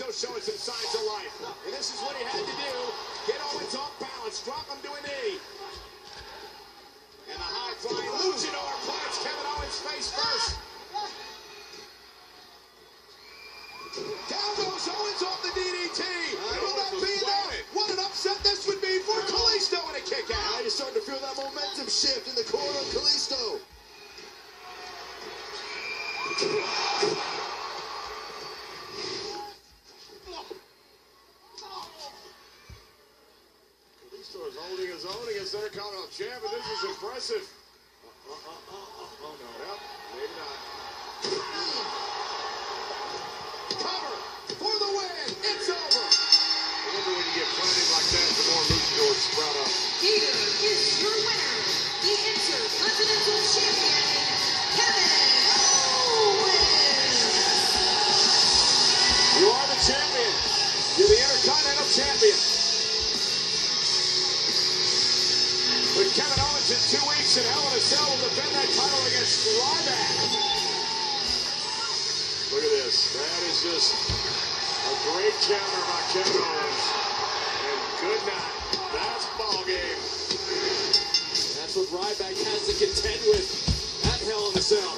Kalisto showing some signs of life. And this is what he had to do. Get Owens off balance. Drop him to a knee. And the high flying luchador plants Kevin Owens face first. Down goes Owens off the DDT. Will that be enough? What an upset this would be for Kalisto and a kick out. Now you're starting to feel that momentum shift in the corner of Kalisto. Kalisto is holding his own against Intercontinental Champ, and this is impressive. Oh no, well, maybe not. Cover for the win. It's over. Remember when you get planted like that, the more luchadors sprout up. Here is your winner, the Intercontinental Champion, Kevin Owens. You are the champion. You're the Intercontinental Champion. With Kevin Owens in 2 weeks in Hell in a Cell will defend that title against Ryback. Look at this. That is just a great counter by Kevin Owens. And good night. That's ball game. That's what Ryback has to contend with at Hell in a Cell.